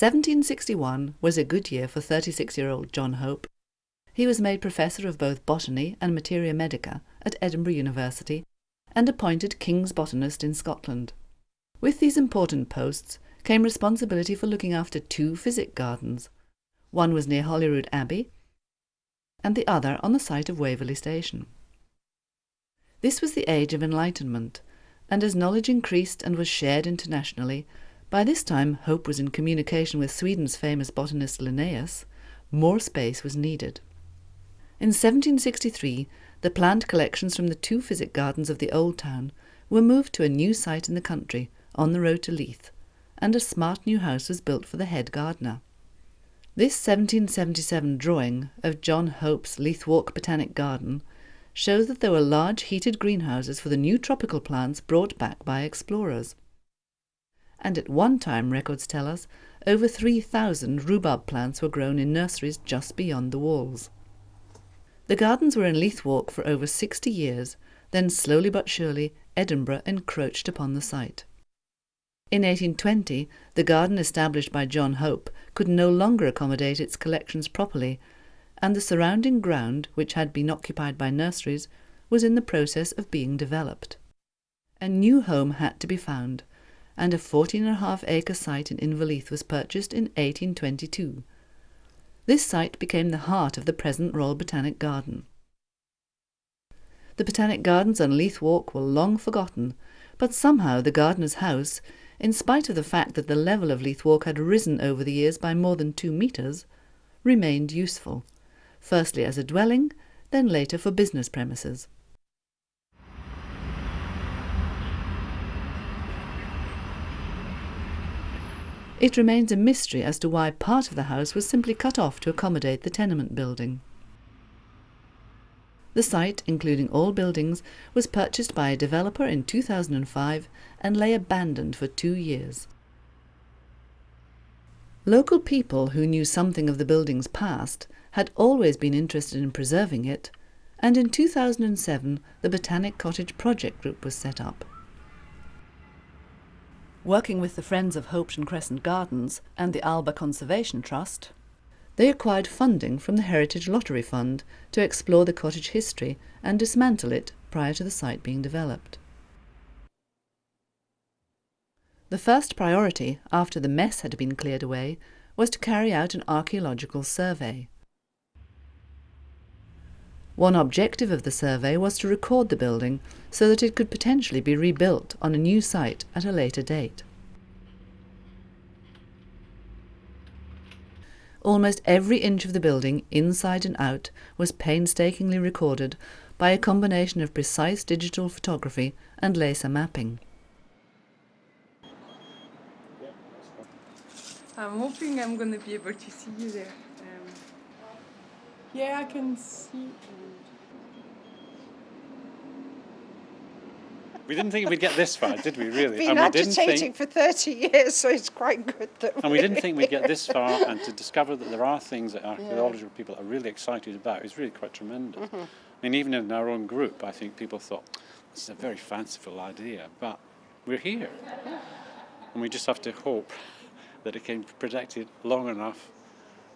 1761 was a good year for 36-year-old John Hope. He was made Professor of both Botany and Materia Medica at Edinburgh University and appointed King's Botanist in Scotland. With these important posts came responsibility for looking after 2 physic gardens. One was near Holyrood Abbey and the other on the site of Waverley Station. This was the age of enlightenment, and as knowledge increased and was shared internationally, by this time Hope was in communication with Sweden's famous botanist Linnaeus, more space was needed. In 1763, the plant collections from the 2 physic gardens of the Old Town were moved to a new site in the country, on the road to Leith, and a smart new house was built for the head gardener. This 1777 drawing of John Hope's Leith Walk Botanic Garden shows that there were large heated greenhouses for the new tropical plants brought back by explorers. And at one time, records tell us, over 3,000 rhubarb plants were grown in nurseries just beyond the walls. The gardens were in Leith Walk for over 60 years, then slowly but surely Edinburgh encroached upon the site. In 1820, the garden established by John Hope could no longer accommodate its collections properly, and the surrounding ground, which had been occupied by nurseries, was in the process of being developed. A new home had to be found, and a 14.5-acre site in Inverleith was purchased in 1822. This site became the heart of the present Royal Botanic Garden. The Botanic Gardens on Leith Walk were long forgotten, but somehow the gardener's house, in spite of the fact that the level of Leith Walk had risen over the years by more than 2 metres, remained useful, firstly as a dwelling, then later for business premises. It remains a mystery as to why part of the house was simply cut off to accommodate the tenement building. The site, including all buildings, was purchased by a developer in 2005 and lay abandoned for 2 years. Local people who knew something of the building's past had always been interested in preserving it, and in 2007 the Botanic Cottage project group was set up. Working with the Friends of Hopetoun Crescent Gardens and the Alba Conservation Trust, they acquired funding from the Heritage Lottery Fund to explore the cottage history and dismantle it prior to the site being developed. The first priority, after the mess had been cleared away, was to carry out an archaeological survey. One objective of the survey was to record the building so that it could potentially be rebuilt on a new site at a later date. Almost every inch of the building, inside and out, was painstakingly recorded by a combination of precise digital photography and laser mapping. I'm hoping I'm going to be able to see you there. Yeah, I can see. We didn't think we'd get this far, did we, really? Been agitating for 30 years, so it's quite good that and we didn't think we'd get this far, and to discover that there are things that archaeological people are really excited about is really quite tremendous. I mean, even in our own group, I think people thought, this is a very fanciful idea, but we're here. And we just have to hope that it can be protected long enough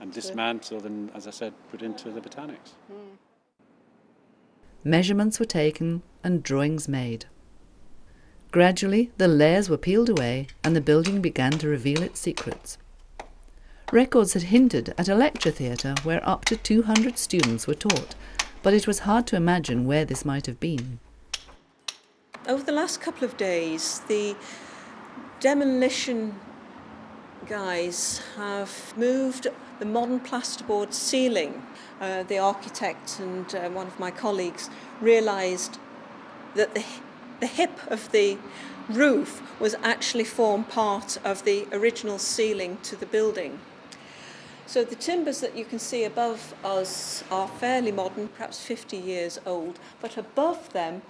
and dismantled and, as I said, put into the botanics. Measurements were taken and drawings made. Gradually, the layers were peeled away and the building began to reveal its secrets. Records had hinted at a lecture theatre where up to 200 students were taught, but it was hard to imagine where this might have been. Over the last couple of days, the demolition guys have moved the modern plasterboard ceiling. The architect and one of my colleagues realised that the hip of the roof was actually formed part of the original ceiling to the building. So the timbers that you can see above us are fairly modern, perhaps 50 years old, but above them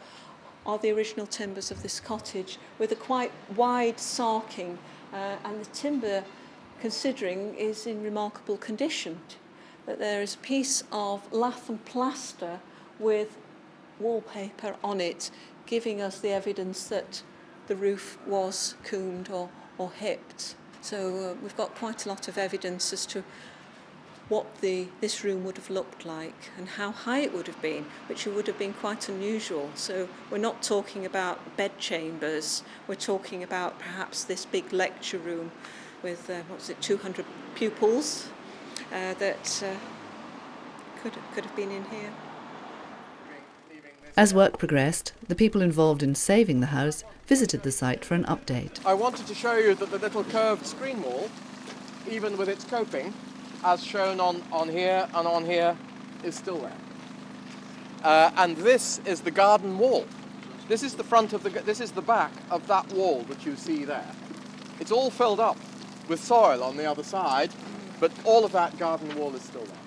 are the original timbers of this cottage with a quite wide sarking, and the timber, considering, is in remarkable condition. That there is a piece of lath and plaster with wallpaper on it, giving us the evidence that the roof was combed or hipped. So we've got quite a lot of evidence as to what this room would have looked like and how high it would have been, which would have been quite unusual. So we're not talking about bed chambers, we're talking about perhaps this big lecture room with, 200 pupils that could have been in here. As work progressed, the people involved in saving the house visited the site for an update. I wanted to show you that the little curved screen wall, even with its coping, as shown on here and on here, is still there. And this is the garden wall. This is the back of that wall that you see there. It's all filled up with soil on the other side, but all of that garden wall is still there.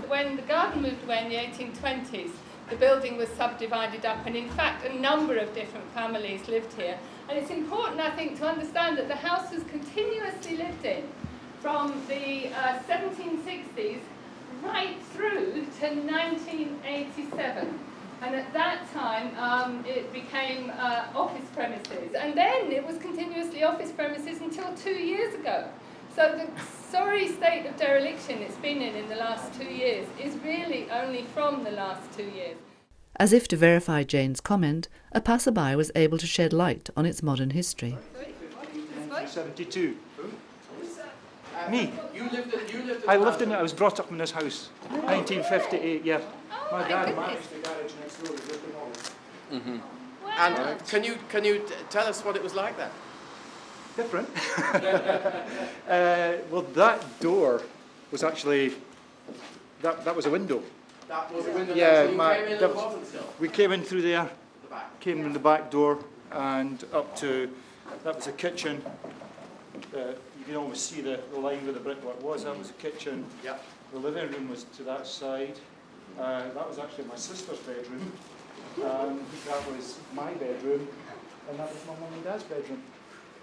When the garden moved away in the 1820s, the building was subdivided up, and in fact a number of different families lived here. And it's important, I think, to understand that the house was continuously lived in from the 1760s right through to 1987. And at that time, it became office premises. And then it was continuously office premises until 2 years ago. So the sorry state of dereliction it's been in the last 2 years is really only from the last 2 years. As if to verify Jane's comment, a passerby was able to shed light on its modern history. 72. Me. I lived in it. I was brought up in this house. 1958. Yeah. My dad managed the garage next door. Mm-hmm. Wow. And can you tell us what it was like then? Different. Well, that door was actually that was a window. That was a window. Yeah, so we came in through there. The back. Came in the back door and up to that was a kitchen. You can almost see the line where the brickwork was. That was a kitchen. Yep. The living room was to that side. That was actually my sister's bedroom. That was my bedroom, and that was my mum and dad's bedroom.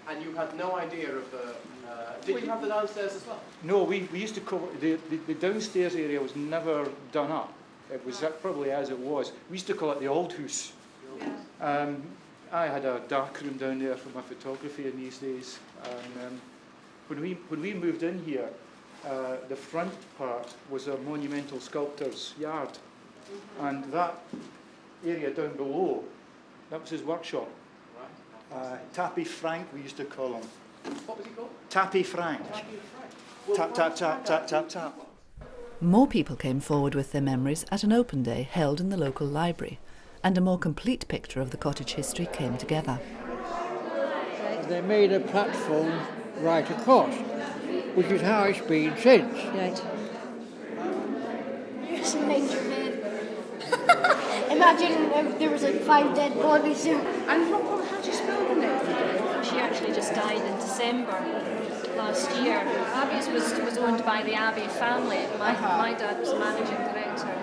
And you had no idea of the... did you have the downstairs as well? No, we used to call it... The downstairs area was never done up. It was probably as it was. We used to call it the old house. Yeah. I had a dark room down there for my photography in these days. And when we moved in here, the front part was a monumental sculptor's yard. Mm-hmm. And that area down below, that was his workshop. Tappy Frank, we used to call him. What was he called? Tappy Frank. Tap, tap, tap, tap, tap, tap. More people came forward with their memories at an open day held in the local library, and a more complete picture of the cottage history came together. They made a platform right across, which is how it's been since. Right. It's a nightmare. Imagine there was like 5 dead bodies there. And how do you spell the name? She actually just died in December last year. Abbey's was owned by the Abbey family. My dad was the managing director.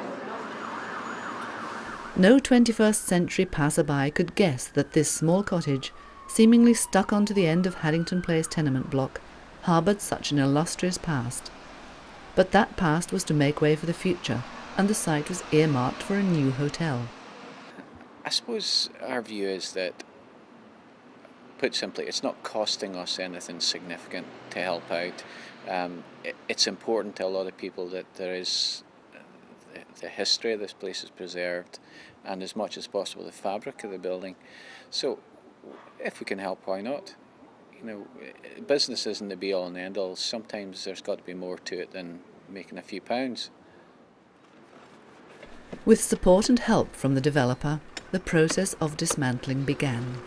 No 21st century passerby could guess that this small cottage, seemingly stuck onto the end of Haddington Place tenement block, harboured such an illustrious past. But that past was to make way for the future, and the site was earmarked for a new hotel. I suppose our view is that, put simply, it's not costing us anything significant to help out. It's important to a lot of people that there is the history of this place is preserved, and as much as possible the fabric of the building. So if we can help, why not? You know, business isn't the be all and end all. Sometimes there's got to be more to it than making a few pounds. With support and help from the developer, the process of dismantling began.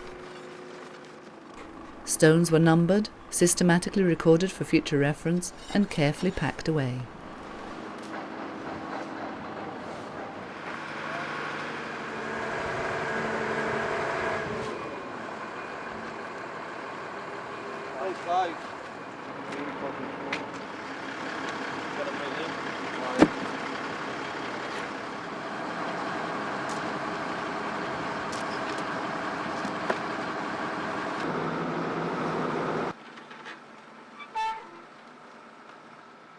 Stones were numbered, systematically recorded for future reference, and carefully packed away.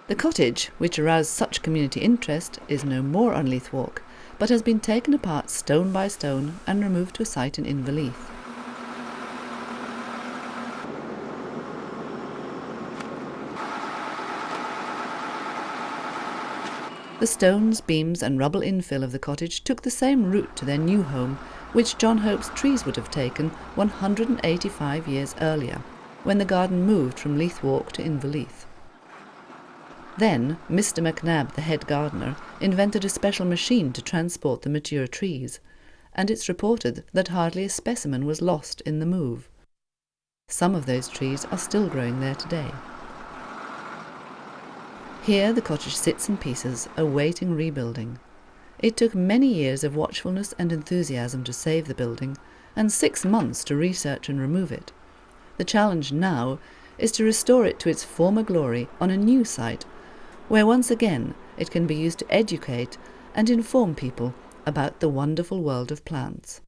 The cottage, which aroused such community interest, is no more on Leith Walk, but has been taken apart stone by stone and removed to a site in Inverleith. The stones, beams and rubble infill of the cottage took the same route to their new home which John Hope's trees would have taken 185 years earlier, when the garden moved from Leith Walk to Inverleith. Then Mr. McNabb, the head gardener, invented a special machine to transport the mature trees, and it's reported that hardly a specimen was lost in the move. Some of those trees are still growing there today. Here the cottage sits in pieces, awaiting rebuilding. It took many years of watchfulness and enthusiasm to save the building, and 6 months to research and remove it. The challenge now is to restore it to its former glory on a new site, where once again it can be used to educate and inform people about the wonderful world of plants.